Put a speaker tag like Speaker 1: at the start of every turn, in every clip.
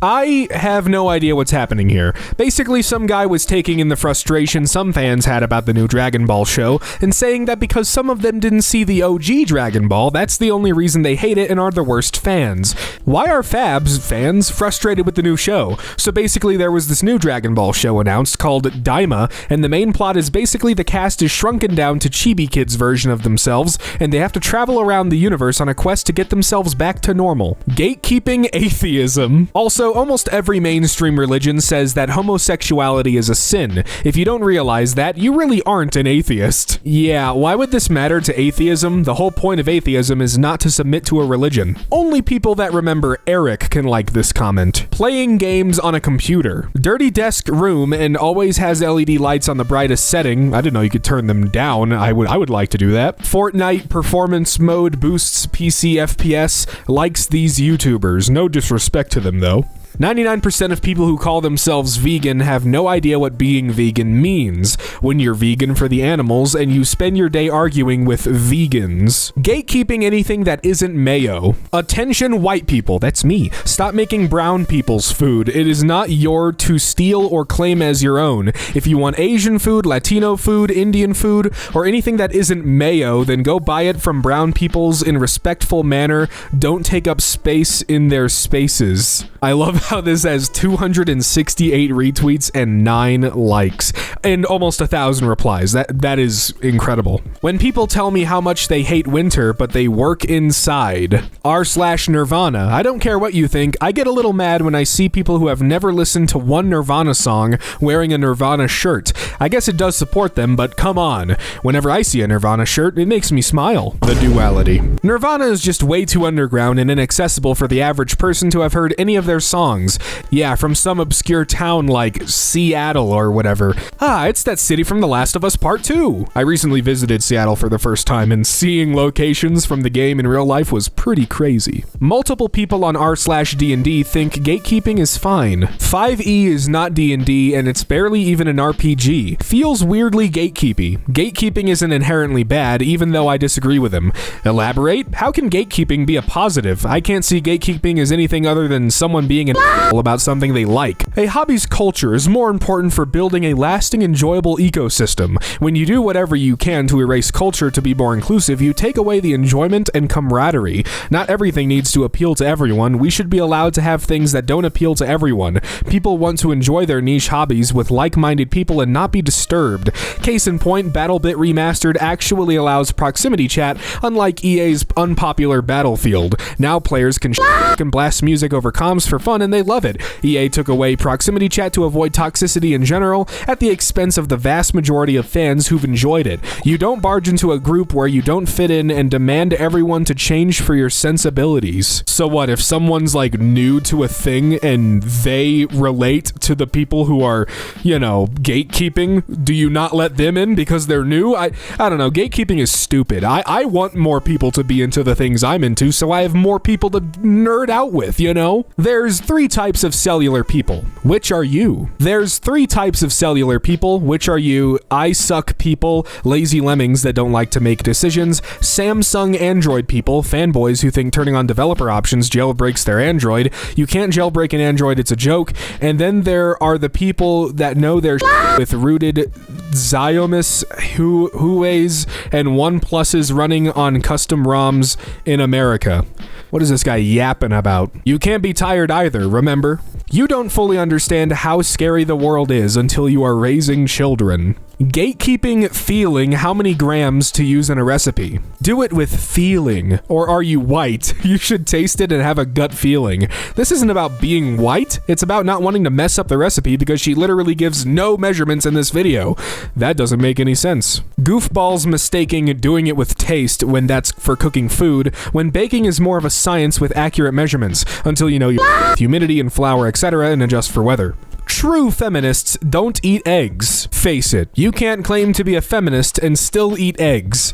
Speaker 1: I have no idea what's happening here. Basically, some guy was taking in the frustration some fans had about the new Dragon Ball show and saying that because some of them didn't see the OG Dragon Ball, that's the only reason they hate it and are the worst fans. Why are fans frustrated with the new show? So basically, there was this new Dragon Ball show announced called Daima, and the main plot is basically the cast is shrunken down to chibi kids version of themselves, and they have to travel around the universe on a quest to get themselves back to normal. Gatekeeping atheism. Also, almost every mainstream religion says that homosexuality is a sin. If you don't realize that, you really aren't an atheist. Yeah, why would this matter to atheism? The whole point of atheism is not to submit to a religion. Only people that remember Eric can like this comment. Playing games on a computer. Dirty desk room and always has LED lights on the brightest setting. I didn't know you could turn them down. I would like to do that. Fortnite performance mode boosts PC FPS. Likes these YouTubers. No disrespect to them though. 99% of people who call themselves vegan have no idea what being vegan means when you're vegan for the animals and you spend your day arguing with vegans. Gatekeeping anything that isn't mayo. Attention white people, that's me. Stop making brown people's food. It is not your to steal or claim as your own. If you want Asian food, Latino food, Indian food, or anything that isn't mayo, then go buy it from brown peoples in respectful manner. Don't take up space in their spaces. I love how this has 268 retweets and 9 likes and almost 1,000 replies. That is incredible. When people tell me how much they hate winter, but they work inside. r/Nirvana. I don't care what you think. I get a little mad when I see people who have never listened to one Nirvana song wearing a Nirvana shirt. I guess it does support them, but come on. Whenever I see a Nirvana shirt, it makes me smile. The duality. Nirvana is just way too underground and inaccessible for the average person to have heard any of their songs. Yeah, from some obscure town like Seattle or whatever. Ah, it's that city from The Last of Us Part 2. I recently visited Seattle for the first time, and seeing locations from the game in real life was pretty crazy. Multiple people on r/D&D think gatekeeping is fine. 5e is not D&D, and it's barely even an RPG. Feels weirdly gatekeepy. Gatekeeping isn't inherently bad, even though I disagree with him. Elaborate? How can gatekeeping be a positive? I can't see gatekeeping as anything other than someone being an about something they like. A hobby's culture is more important for building a lasting, enjoyable ecosystem. When you do whatever you can to erase culture to be more inclusive, you take away the enjoyment and camaraderie. Not everything needs to appeal to everyone. We should be allowed to have things that don't appeal to everyone. People want to enjoy their niche hobbies with like-minded people and not be disturbed. Case in point, BattleBit Remastered actually allows proximity chat, unlike EA's unpopular Battlefield. Now players can and blast music over comms for fun, and they love it. EA took away proximity chat to avoid toxicity in general, at the expense of the vast majority of fans who've enjoyed it. You don't barge into a group where you don't fit in and demand everyone to change for your sensibilities. So what, if someone's like new to a thing and they relate to the people who are, gatekeeping, do you not let them in because they're new? I don't know, gatekeeping is stupid. I want more people to be into the things I'm into, so I have more people to nerd out with, There's 3 types of cellular people. Which are you? There's 3 types of cellular people. Which are you? I suck people, lazy lemmings that don't like to make decisions, Samsung Android people, fanboys who think turning on developer options jailbreaks their Android. You can't jailbreak an Android, it's a joke. And then there are the people that know their with rooted Xiaomis, Huawei's, and OnePluses running on custom ROMs in America. What is this guy yapping about? You can't be tired either, remember? You don't fully understand how scary the world is until you are raising children. Gatekeeping feeling how many grams to use in a recipe. Do it with feeling. Or are you white? You should taste it and have a gut feeling. This isn't about being white. It's about not wanting to mess up the recipe because she literally gives no measurements in this video. That doesn't make any sense. Goofballs mistaking doing it with taste when that's for cooking food, when baking is more of a science with accurate measurements, until you know humidity and flour, etc., and adjust for weather. True feminists don't eat eggs. Face it, you can't claim to be a feminist and still eat eggs.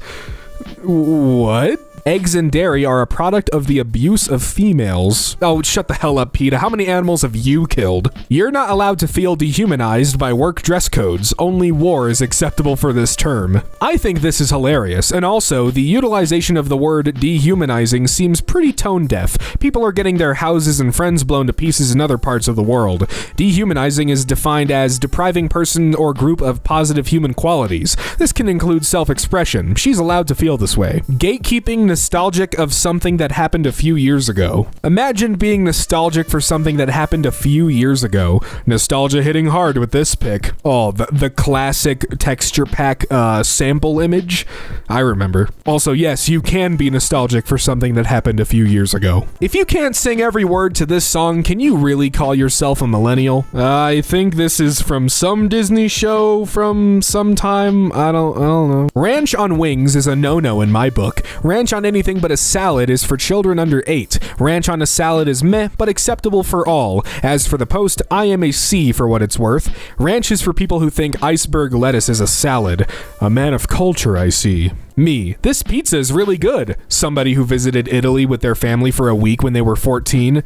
Speaker 1: What? Eggs and dairy are a product of the abuse of females. Oh, shut the hell up, PETA. How many animals have you killed? You're not allowed to feel dehumanized by work dress codes. Only war is acceptable for this term. I think this is hilarious, and also, the utilization of the word dehumanizing seems pretty tone deaf. People are getting their houses and friends blown to pieces in other parts of the world. Dehumanizing is defined as depriving person or group of positive human qualities. This can include self-expression. She's allowed to feel this way. Gatekeeping, nostalgic of something that happened a few years ago. Imagine being nostalgic for something that happened a few years ago. Nostalgia hitting hard with this pic. Oh, the classic texture pack sample image. I remember. Also, yes, you can be nostalgic for something that happened a few years ago. If you can't sing every word to this song, can you really call yourself a millennial? I think this is from some Disney show from some time. I don't know. Ranch on wings is a no-no in my book. Ranch on anything but a salad is for children under 8. Ranch on a salad is meh, but acceptable for all. As for the post, I am a C for what it's worth. Ranch is for people who think iceberg lettuce is a salad. A man of culture, I see. Me. This pizza is really good. Somebody who visited Italy with their family for a week when they were 14.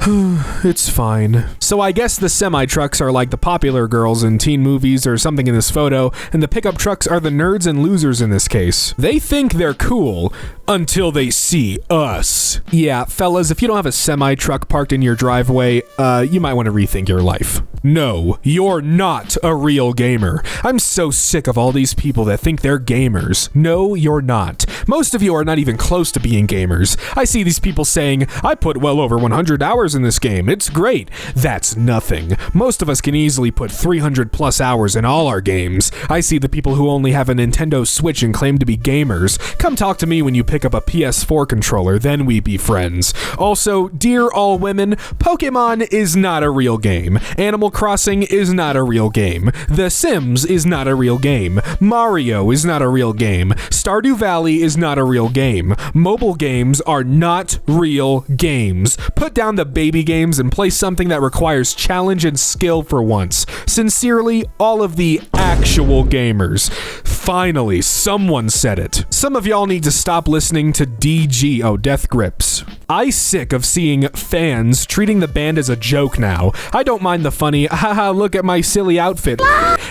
Speaker 1: It's fine. So I guess the semi-trucks are like the popular girls in teen movies or something in this photo, and the pickup trucks are the nerds and losers in this case. They think they're cool until they see us. Yeah, fellas, if you don't have a semi-truck parked in your driveway, you might want to rethink your life. No, you're not a real gamer. I'm so sick of all these people that think they're gamers. No, you're not. Most of you are not even close to being gamers. I see these people saying, I put well over 100 hours in this game. It's great. That's nothing. Most of us can easily put 300 plus hours in all our games. I see the people who only have a Nintendo Switch and claim to be gamers. Come talk to me when you pick up a PS4 controller, then we be friends. Also, dear all women, Pokemon is not a real game. Animal Crossing is not a real game. The Sims is not a real game. Mario is not a real game. Stardew Valley is not a real game. Mobile games are not real games. Put down the baby games and play something that requires challenge and skill for once. Sincerely, all of the actual gamers. Finally, someone said it. Some of y'all need to stop listening to Death Grips. I sick of seeing fans treating the band as a joke now. I don't mind the funny, haha, look at my silly outfit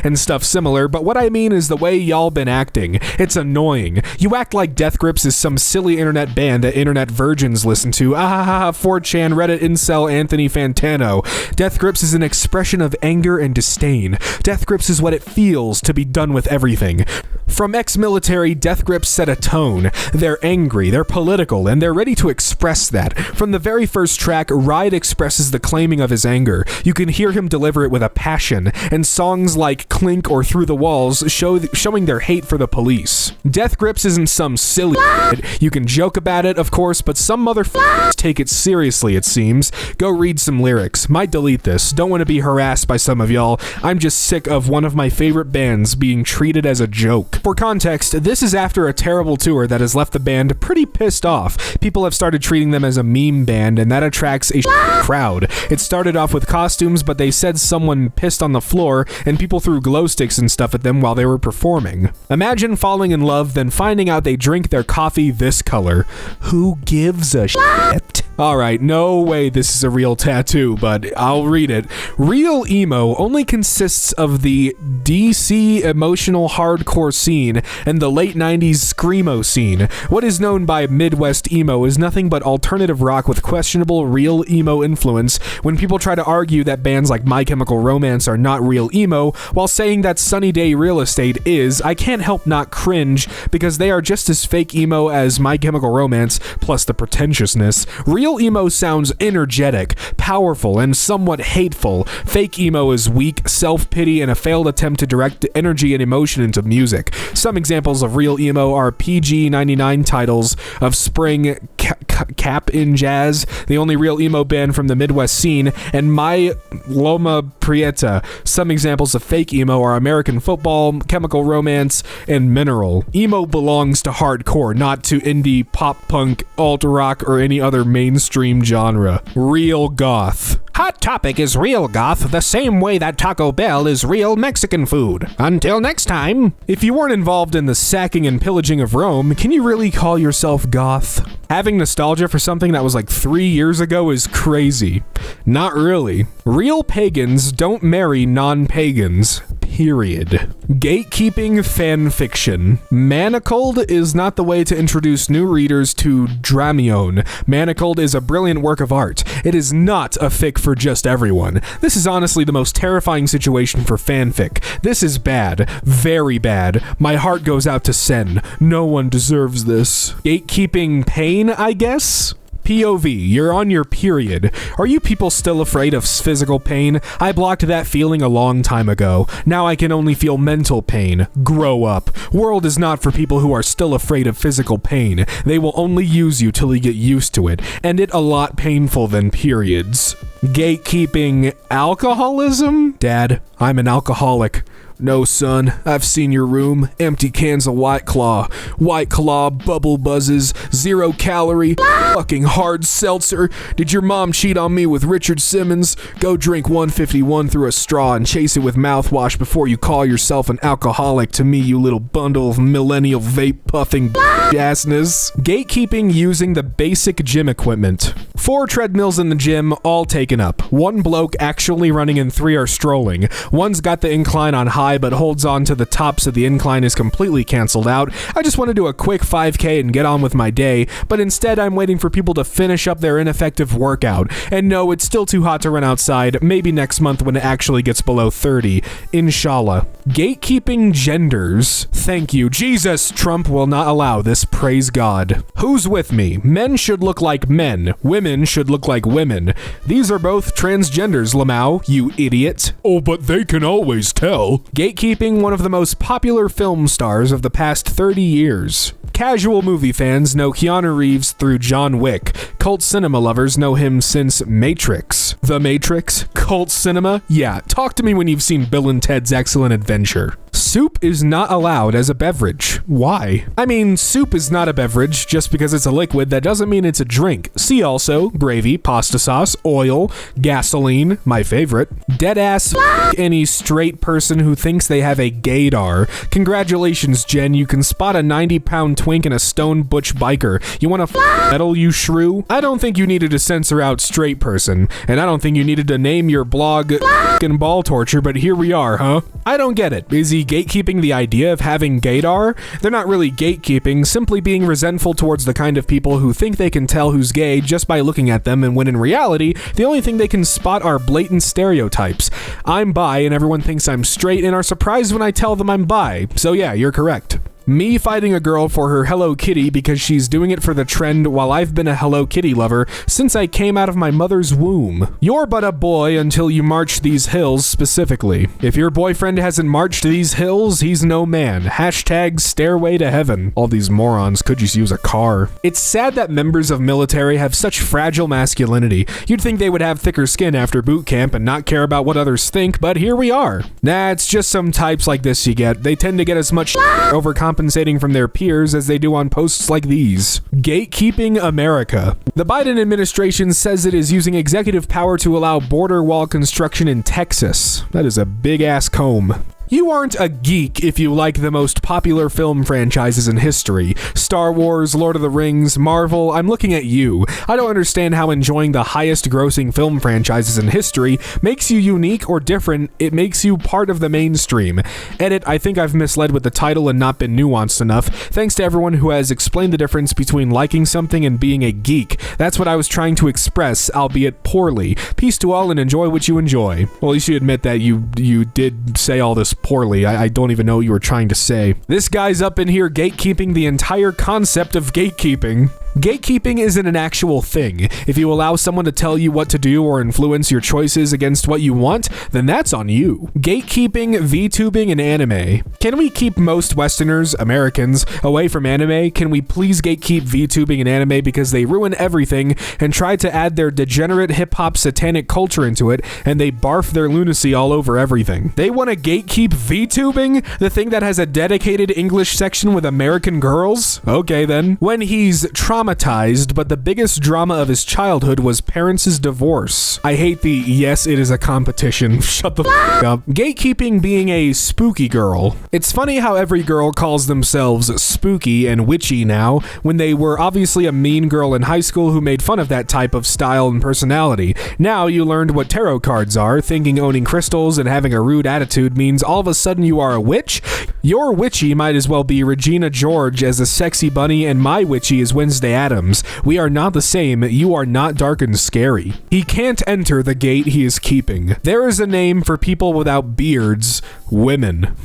Speaker 1: and stuff similar, but what I mean is the way y'all been acting. It's annoying. You act like Death Grips is some silly internet band that internet virgins listen to. 4chan, Reddit incel Anthony Fantano. Death Grips is an expression of anger and disdain. Death Grips is what it feels to be done with everything. From ex-military, Death Grips set a tone. They're angry, they're political, and they're ready to express that. From the very first track, Ride expresses the claiming of his anger. You can hear him deliver it with a passion, and songs like Clink or Through the Walls showing their hate for the police. Death Grips isn't some silly shit. You can joke about it, of course, but some motherfuckers take it seriously, it seems. Go read some lyrics. Might delete this. Don't want to be harassed by some of y'all. I'm just sick of one of my favorite bands being treated as a joke. For context, this is after a terrible tour that has left the band pretty pissed off. People have started treating them as a meme band, and that attracts a crowd. It started off with costumes, but they said someone pissed on the floor, and people threw glow sticks and stuff at them while they were performing. Imagine falling in love, then finding out they drink their coffee this color. Who gives a shit? Alright, no way this is a real tattoo, but I'll read it. Real emo only consists of the DC emotional hardcore scene and the late 90s screamo scene. What is known by Midwest emo is nothing but alternative rock with questionable real emo influence. When people try to argue that bands like My Chemical Romance are not real emo, while saying that Sunny Day Real Estate is, I can't help not cringe, because they are just as fake emo as My Chemical Romance, plus the pretentiousness. Real emo sounds energetic, powerful, and somewhat hateful. Fake emo is weak, self-pity, and a failed attempt to direct energy and emotion into music. Some examples of real emo are PG-99 titles of Spring, Cap in Jazz, the only real emo band from the Midwest scene, and My Loma Prieta. Some examples of fake emo are American Football, Chemical Romance, and Mineral. Emo belongs to hardcore, not to indie, pop punk, alt rock, or any other mainstream genre. Real goth. Hot Topic is real goth the same way that Taco Bell is real Mexican food. Until next time. If you weren't involved in the sacking and pillaging of Rome, can you really call yourself goth? Having nostalgia for something that was like 3 years ago is crazy. Not really. Real pagans don't marry non-pagans. Period. Gatekeeping fan fiction. Manacled is not the way to introduce new readers to Dramion. Manacled is a brilliant work of art. It is not a fic for just everyone. This is honestly the most terrifying situation for fanfic. This is bad. Very bad. My heart goes out to Sen. No one deserves this. Gatekeeping pain, I guess? POV, you're on your period. Are you people still afraid of physical pain? I blocked that feeling a long time ago. Now I can only feel mental pain. Grow up. World is not for people who are still afraid of physical pain. They will only use you till you get used to it, and it a lot painful than periods. Gatekeeping alcoholism? Dad, I'm an alcoholic. No, son, I've seen your room. Empty cans of White Claw. White Claw, bubble buzzes, 0 calorie, fucking hard seltzer. Did your mom cheat on me with Richard Simmons? Go drink 151 through a straw and chase it with mouthwash before you call yourself an alcoholic to me, you little bundle of millennial vape puffing assness. Gatekeeping using the basic gym equipment. 4 treadmills in the gym, all taken up. 1 bloke actually running and 3 are strolling. One's got the incline on high but holds on to the top so the incline is completely canceled out. I just want to do a quick 5K and get on with my day, but instead I'm waiting for people to finish up their ineffective workout. And no, it's still too hot to run outside, maybe next month when it actually gets below 30. Inshallah. Gatekeeping genders. Thank you. Jesus, Trump will not allow this, praise God. Who's with me? Men should look like men. Women should look like women. These are both transgenders, Lamau, you idiot. Oh, but they can always tell. Gatekeeping one of the most popular film stars of the past 30 years. Casual movie fans know Keanu Reeves through John Wick. Cult cinema lovers know him since Matrix. The Matrix? Cult cinema? Yeah, talk to me when you've seen Bill and Ted's Excellent Adventure. Soup is not allowed as a beverage. Why? I mean, soup is not a beverage. Just because it's a liquid, that doesn't mean it's a drink. See also, gravy, pasta sauce, oil, gasoline, my favorite. Deadass any straight person who thinks they have a gaydar. Congratulations, Jen, you can spot a 90-pound twink and a stone butch biker. You want to metal, you shrew? I don't think you needed to censor out straight person, and I don't think you needed to name your blog and ball torture, but here we are, huh? I don't get it. Is he gatekeeping the idea of having gaydar? They're not really gatekeeping, simply being resentful towards the kind of people who think they can tell who's gay just by looking at them, and when in reality, the only thing they can spot are blatant stereotypes. I'm bi and everyone thinks I'm straight and are surprised when I tell them I'm bi. So yeah, you're correct. Me fighting a girl for her Hello Kitty because she's doing it for the trend while I've been a Hello Kitty lover since I came out of my mother's womb. You're but a boy until you march these hills specifically. If your boyfriend hasn't marched these hills, he's no man. Hashtag stairway to heaven. All these morons could just use a car. It's sad that members of military have such fragile masculinity. You'd think they would have thicker skin after boot camp and not care about what others think, but here we are. Nah, it's just some types like this you get. They tend to get as much overcompensating from their peers as they do on posts like these. Gatekeeping America. The Biden administration says it is using executive power to allow border wall construction in Texas. That is a big-ass comb. You aren't a geek if you like the most popular film franchises in history. Star Wars, Lord of the Rings, Marvel, I'm looking at you. I don't understand how enjoying the highest grossing film franchises in history makes you unique or different. It makes you part of the mainstream. Edit, I think I've misled with the title and not been nuanced enough. Thanks to everyone who has explained the difference between liking something and being a geek. That's what I was trying to express, albeit poorly. Peace to all and enjoy what you enjoy. Well, at least you admit that you did say all this poorly. I don't even know what you were trying to say. This guy's up in here gatekeeping the entire concept of gatekeeping. Gatekeeping isn't an actual thing. If you allow someone to tell you what to do or influence your choices against what you want, then that's on you. Gatekeeping, VTubing, and anime. Can we keep most Westerners, Americans, away from anime? Can we please gatekeep VTubing and anime because they ruin everything and try to add their degenerate hip-hop satanic culture into it, and they barf their lunacy all over everything? They want to gatekeep VTubing? The thing that has a dedicated English section with American girls? Okay then. When he's traumatized traumatized, but the biggest drama of his childhood was parents' divorce. I hate the yes, it is a competition. Shut the f up. Gatekeeping being a spooky girl. It's funny how every girl calls themselves spooky and witchy now, when they were obviously a mean girl in high school who made fun of that type of style and personality. Now you learned what tarot cards are, thinking owning crystals and having a rude attitude means all of a sudden you are a witch? Your witchy might as well be Regina George as a sexy bunny, and my witchy is Wednesday Addams. We are not the same. You are not dark and scary. He can't enter the gate he is keeping. There is a name for people without beards. Women.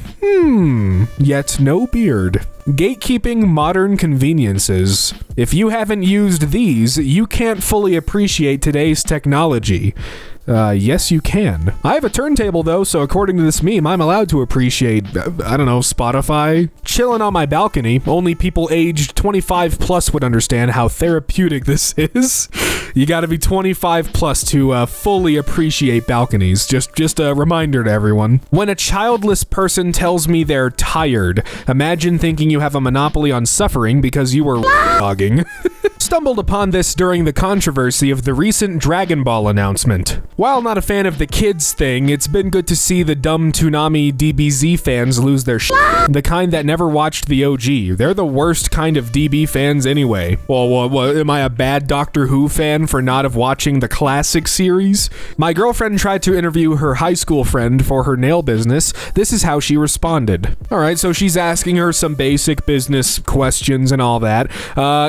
Speaker 1: Yet no beard. Gatekeeping modern conveniences. If you haven't used these, you can't fully appreciate today's technology. Yes, you can. I have a turntable, though, so according to this meme, I'm allowed to appreciate, I don't know, Spotify. Chilling on my balcony. Only people aged 25 plus would understand how therapeutic this is. You gotta be 25 plus to fully appreciate balconies. Just a reminder to everyone. When a childless person tells me they're tired, imagine thinking you have a monopoly on suffering because you were dogging. Stumbled upon this during the controversy of the recent Dragon Ball announcement. While not a fan of the kids thing, it's been good to see the dumb Toonami DBZ fans lose their shit. The kind that never watched the OG. They're the worst kind of DB fans anyway. Well, am I a bad Doctor Who fan for not of watching the classic series? My girlfriend tried to interview her high school friend for her nail business. This is how she responded. Alright, so she's asking her some basic business questions and all that.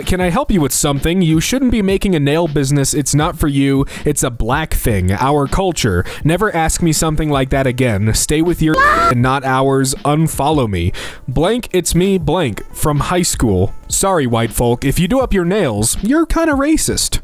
Speaker 1: Can I help you with something? You shouldn't be making a nail business. It's not for you. It's a black thing. Our culture. Never ask me something like that again. Stay with your and not ours. Unfollow me. Blank, it's me, blank, from high school. Sorry, white folk. If you do up your nails, you're kinda racist.